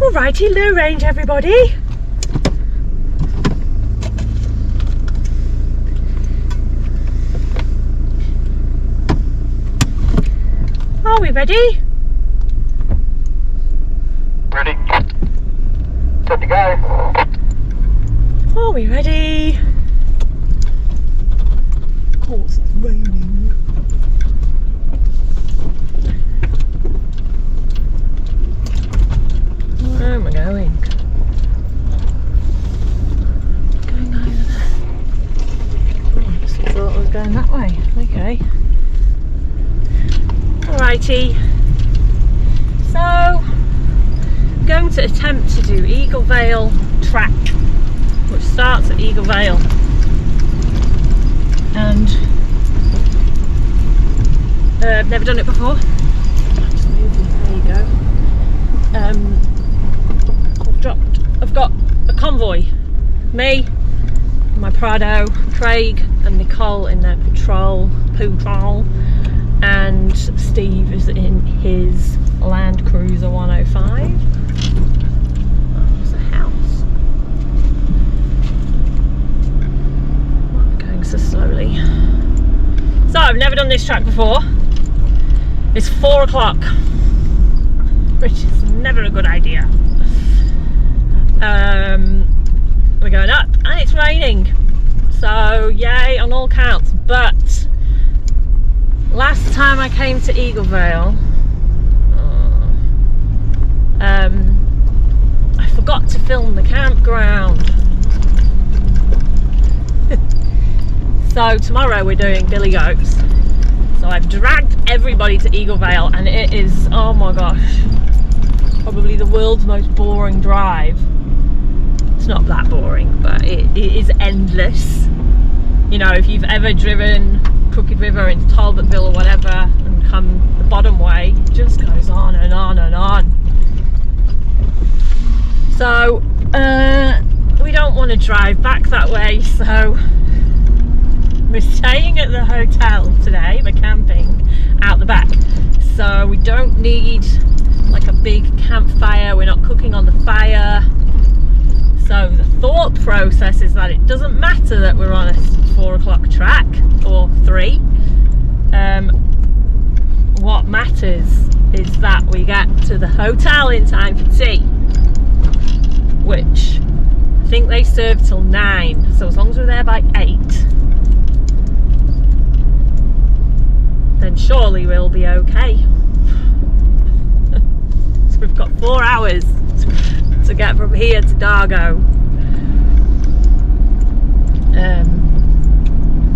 Alrighty, low range everybody. Are we ready? Ready. Good to go. Are we ready? Of course it's raining. Where am I going? Going over there. Oh, I just thought I was going that way. Okay. Alrighty. So, I'm going to attempt to do Eaglevale Track, which starts at Eaglevale. And I've never done it before. Just moving. There you go. I've got a convoy. Me, my Prado, Craig and Nicole in their patrol, and Steve is in his Land Cruiser 105. Oh, there's a house. Why am I going so slowly? So I've never done this track before. It's 4 o'clock, which is never a good idea. We're going up and it's raining, so yay on all counts. But last time I came to Eaglevale, I forgot to film the campground. So tomorrow we're doing billy goats. So I've dragged everybody to Eaglevale and it is, oh my gosh, probably the world's most boring drive. It's not that boring, but it is endless. You know, if you've ever driven Crooked River into Talbotville or whatever and come the bottom way, it just goes on and on and on. So we don't want to drive back that way, so we're staying at the hotel today. We're camping out the back, so we don't need like a big campfire. We're not cooking on the fire. So the thought process is that it doesn't matter that we're on a 4 o'clock track or 3. What matters is that we get to the hotel in time for tea, which I think they serve till 9. So as long as we're there by 8, then surely we'll be okay. So we've got 4 hours to get from here to Dargo.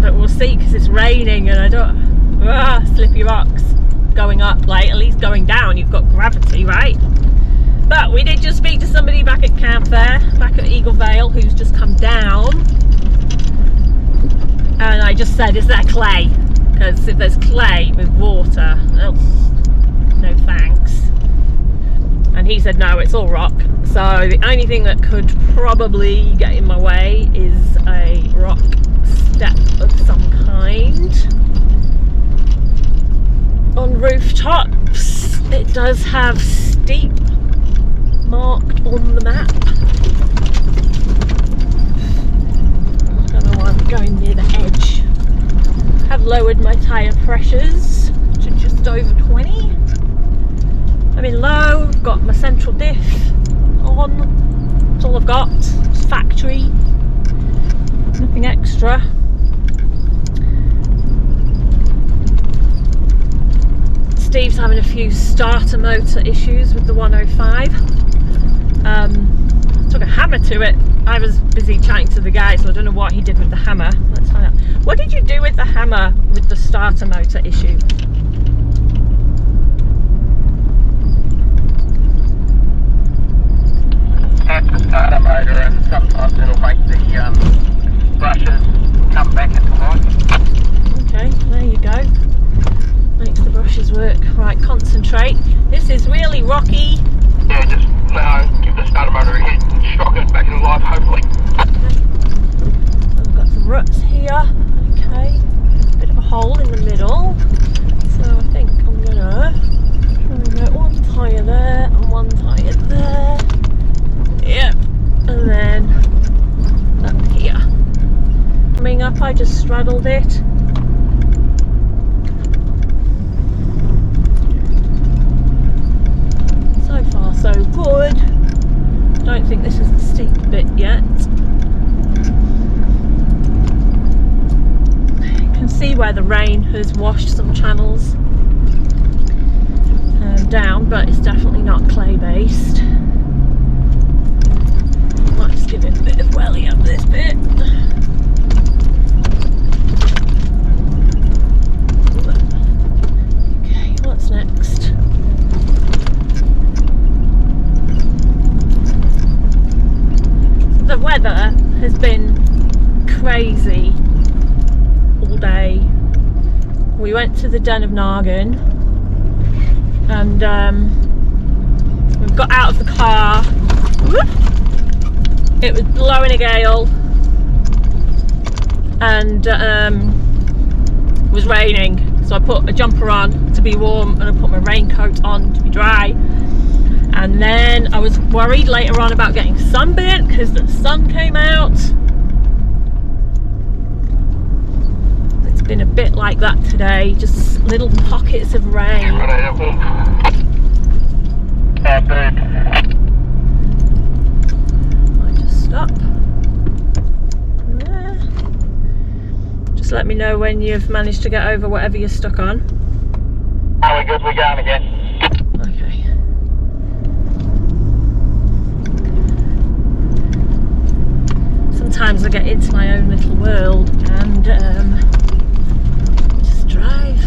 But we'll see, because it's raining and I don't, slippy rocks going up, like at least going down you've got gravity, right? But we did just speak to somebody back at camp there, back at Eaglevale, who's just come down, and I just said, is there clay? Because if there's clay with water, oh, no thanks. And he said no, it's all rock. So the only thing that could probably get in my way is a rock step of some kind. On rooftops, it does have steep marked on the map. I don't know why I'm going near the edge. I've lowered my tyre pressures to just over 20. I'm in low, I've got my central diff on. That's all I've got. It's factory, nothing extra. Steve's having a few starter motor issues with the 105. Took a hammer to it. I was busy chatting to the guy, so I don't know what he did with the hammer. Let's find out. What did you do with the hammer with the starter motor issue? That's the starter motor, and sometimes it'll make the brushes come back into life. Okay, there you go. Makes the brushes work. Right, concentrate. This is really rocky. Yeah, just give the starter motor a hit and shock it back into life, hopefully. Okay. I've got some ruts here. Okay, bit of a hole in the middle. So I think I'm gonna get one tyre there and one tyre there. if I just straddled it. So far so good. Don't think this is the steep bit yet. You can see where the rain has washed some channels down, but it's definitely not clay based. Might just give it a bit of welly up this bit. Okay, what's next? The weather has been crazy all day. We went to the Den of Nargan and we've got out of the car. It was blowing a gale and it was raining, so I put a jumper on to be warm and I put my raincoat on to be dry. And then I was worried later on about getting sunburnt because the sun came out. It's been a bit like that today, just little pockets of rain. Might just stop. Just let me know when you've managed to get over whatever you're stuck on. Oh, we're good, we're going again. Okay. Sometimes I get into my own little world and just drive.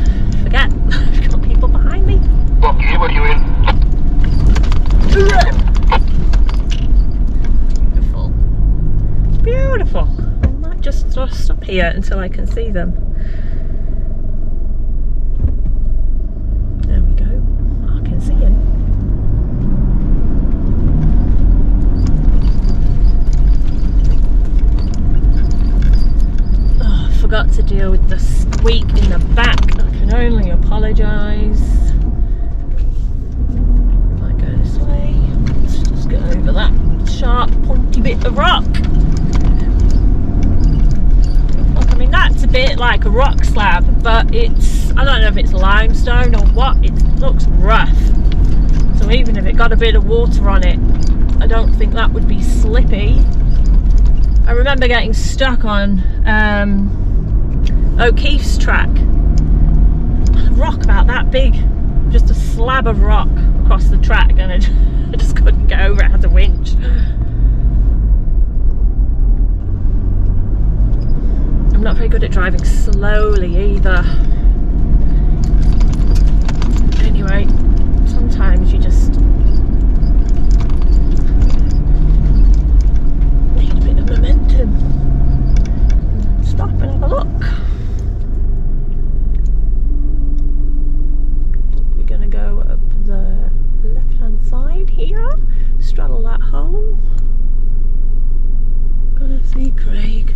Forget I've got people behind me. What are you in? Beautiful. Beautiful. I might just sort of stop here until I can see them. There we go. I can see him. Forgot to deal with the squeak in the back. I can only apologise. Might go this way. Let's just go over that sharp, pointy bit of rock. Look, I mean, that's a bit like a rock slab, but it's, I don't know if it's limestone or what. It looks rough. So even if it got a bit of water on it, I don't think that would be slippy. I remember getting stuck on O'Keefe's track. A rock about that big, just a slab of rock across the track, and I just couldn't get over it. I had to winch. I'm not very good at driving slowly either. Anyway, sometimes you just need a bit of momentum. Stop and have a look. We're going to go up the left hand side here, straddle that hole. Gonna see Craig.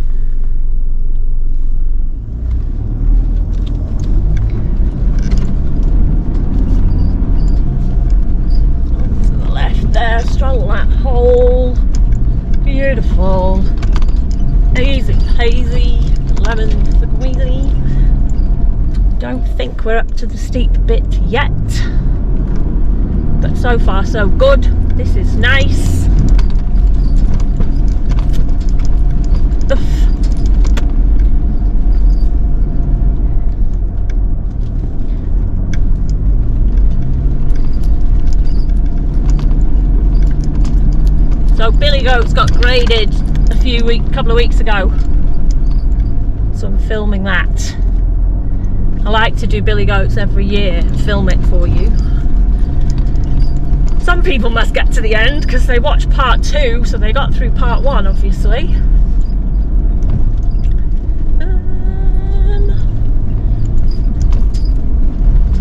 To the left there, straddle that hole. Beautiful. Easy peasy, lemon squeezy. Don't think we're up to the steep bit yet, but so far so good. This is nice. Oof. So Billy Goats got graded a couple of weeks ago, so I'm filming that. I like to do Billy Goats every year and film it for you. Some people must get to the end because they watched part 2, so they got through part 1 obviously.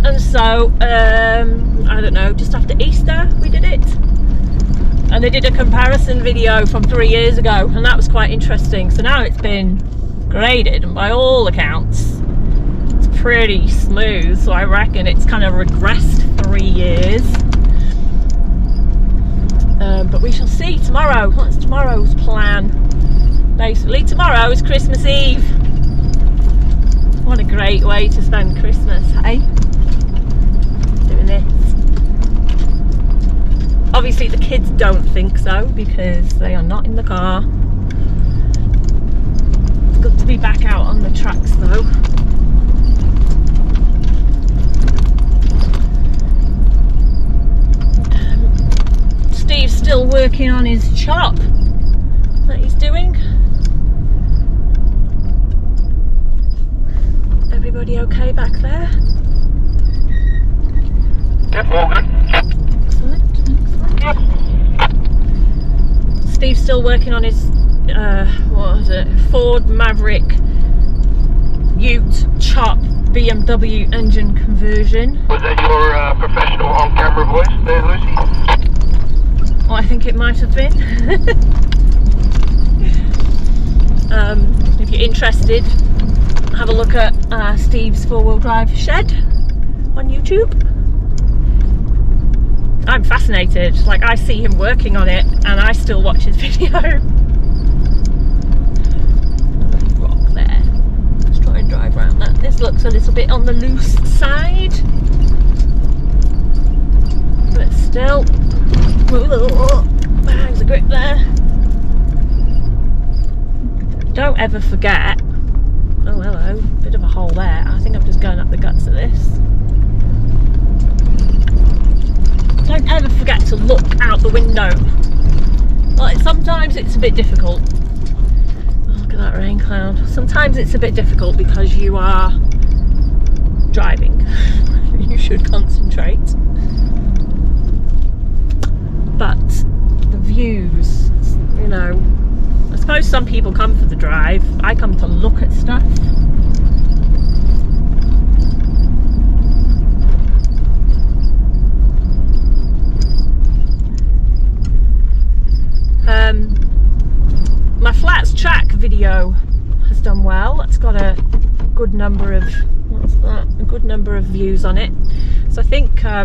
And so I don't know, just after Easter we did it. And they did a comparison video from 3 years ago, and that was quite interesting. So now it's been graded, and by all accounts it's pretty smooth, so I reckon it's kind of regressed 3 years. But we shall see tomorrow. What's tomorrow's plan? Basically tomorrow is Christmas Eve. What a great way to spend Christmas, hey? Doing this. Obviously the kids don't think so because they are not in the car. It's good to be back out on the tracks though. Steve's still working on his chop that he's doing. Everybody okay back there? Yep, all good. Excellent. Steve's still working on his what was it? Ford Maverick Ute chop BMW engine conversion. Was that your professional on-camera voice there, Lucy? Well, I think it might have been. If you're interested, have a look at Steve's four-wheel drive shed on YouTube. I'm fascinated, like I see him working on it and I still watch his video. Rock there. Let's try and drive around that. This looks a little bit on the loose side, but still. How's the grip there? Don't ever forget. Oh hello, bit of a hole there. I think I'm just going up the guts of this. Don't ever forget to look out the window. Like sometimes it's a bit difficult. Oh, look at that rain cloud. Sometimes it's a bit difficult because you are driving. You should concentrate. But the views, you know, I suppose some people come for the drive. I come to look at stuff. My flats track video has done well. It's got a good number of, what's that? A good number of views on it. So I think I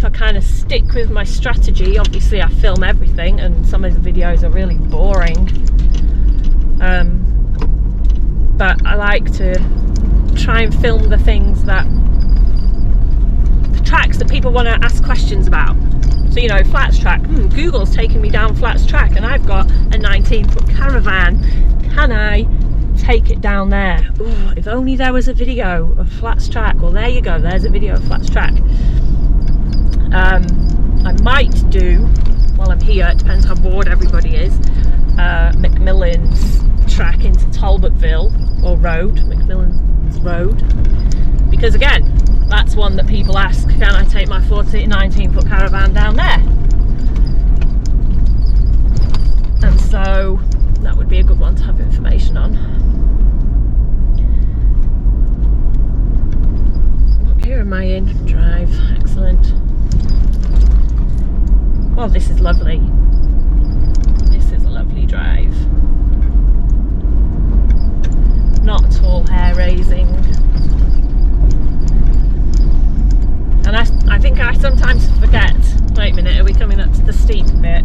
kind of stick with my strategy. Obviously I film everything and some of the videos are really boring, but I like to try and film the things that, the tracks that people want to ask questions about. So you know, flats track, Google's taken me down flats track and I've got a 19-foot caravan, can I take it down there? Ooh, if only there was a video of flats track. Well, there you go, there's a video of flats track. I might do, while I'm here, it depends how bored everybody is, Macmillan's track into Talbotville, or road, Macmillan's road, because again, that's one that people ask, can I take my 19-foot caravan down there? And so that would be a good one to have information on. What gear am I in? Drive, excellent. Well, this is lovely. This is a lovely drive. Not at all hair raising. And I think I sometimes forget. Wait a minute, are we coming up to the steep bit?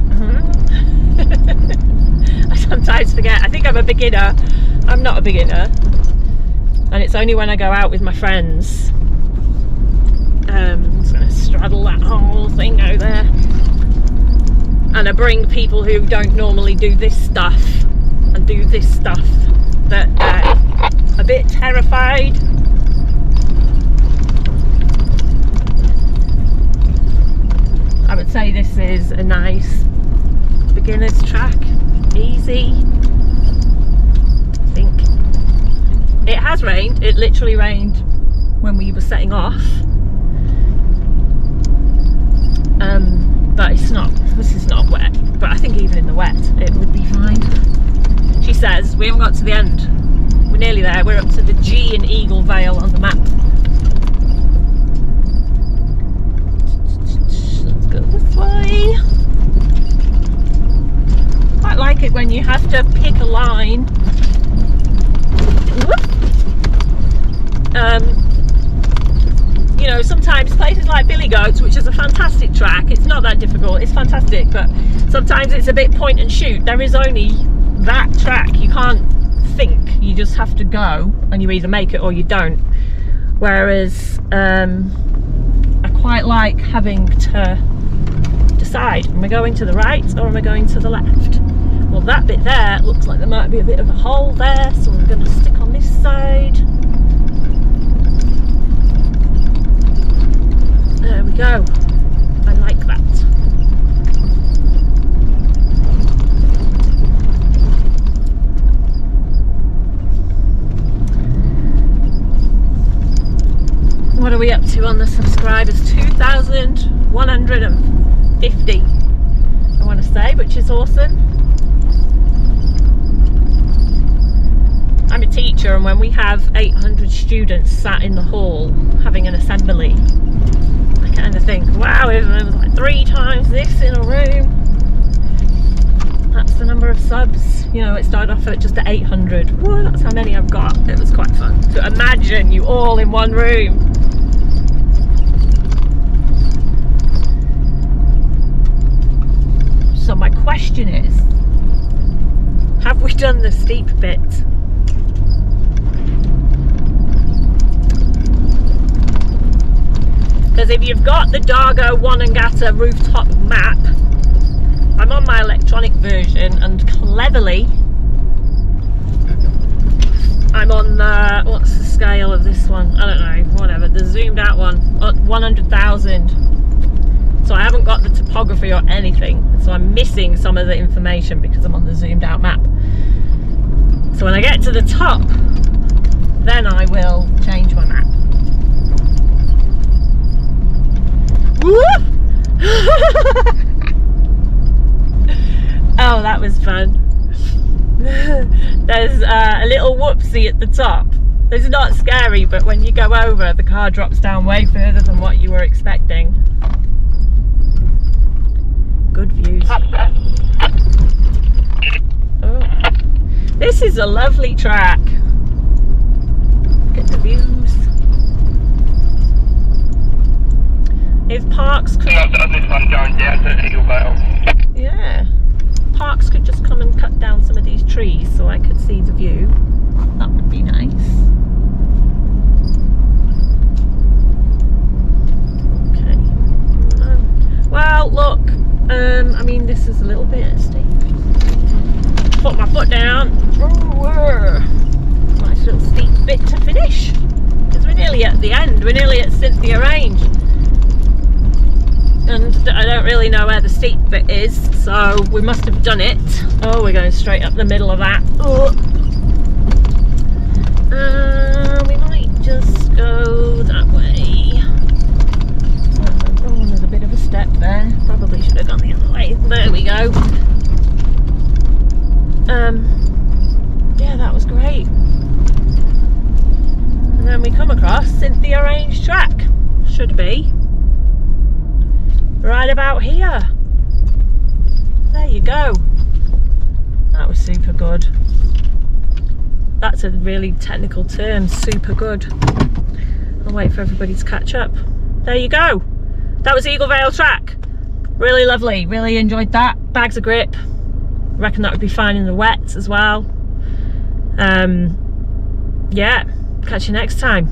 I sometimes forget. I think I'm a beginner. I'm not a beginner. And it's only when I go out with my friends. I'm just going to straddle that whole thing out there. And I bring people who don't normally do this stuff and do this stuff that are a bit terrified. I would say this is a nice beginner's track, easy. I think it has rained. It literally rained when we were setting off. But it's not, this is not wet, but I think even in the wet it would be fine. She says, we haven't got to the end, we're nearly there, we're up to the G in Eaglevale on the map. Let's go this way. Quite like it when you have to pick a line. you know, sometimes places like Billy Goats, which is a fantastic track, it's not that difficult, it's fantastic, but sometimes it's a bit point and shoot. There is only that track, you can't think, you just have to go, and you either make it or you don't. Whereas I quite like having to decide, am I going to the right or am I going to the left? Well, that bit there looks like there might be a bit of a hole there, so I'm going to stick on this side. There we go. I like that. What are we up to on the subscribers? 2,150, I want to say, which is awesome. I'm a teacher, and when we have 800 students sat in the hall having an assembly, I kind of think, wow, if there was like 3 times this in a room, that's the number of subs. You know, it started off at just at 800. Whoa, that's how many I've got. It was quite fun to imagine you all in one room. So my question is, have we done the steep bit? Because if you've got the Dargo Wanangata rooftop map, I'm on my electronic version, and cleverly I'm on the, what's the scale of this one? I don't know, whatever, the zoomed out one, 100,000. So I haven't got the topography or anything, so I'm missing some of the information because I'm on the zoomed out map. So when I get to the top, then I will change my map. Oh, that was fun. There's a little whoopsie at the top. It's not scary, but when you go over, the car drops down way further than what you were expecting. Good views. Oh, this is a lovely track. Look at the views. If Parks could... I've done this one going down to Eaglevale. Yeah. Parks could just come and cut down some of these trees so I could see the view. That would be nice. Okay. Well, look. I mean, this is a little bit steep. Put my foot down. Nice little steep bit to finish. Because we're nearly at the end. We're nearly at Cynthia Range. And I don't really know where the steep bit is, so we must have done it. Oh, we're going straight up the middle of that. Oh. We might just go that way. Oh, there's a bit of a step there. Probably should have gone the other way. There we go. Yeah, that was great. And then we come across Cynthia Range Track. Should be right about here. There you go. That was super good. That's a really technical term, super good. I'll wait for everybody to catch up. There you go. That was Eaglevale Track. Really lovely, really enjoyed that. Bags of grip. I reckon that would be fine in the wet as well. Yeah, catch you next time.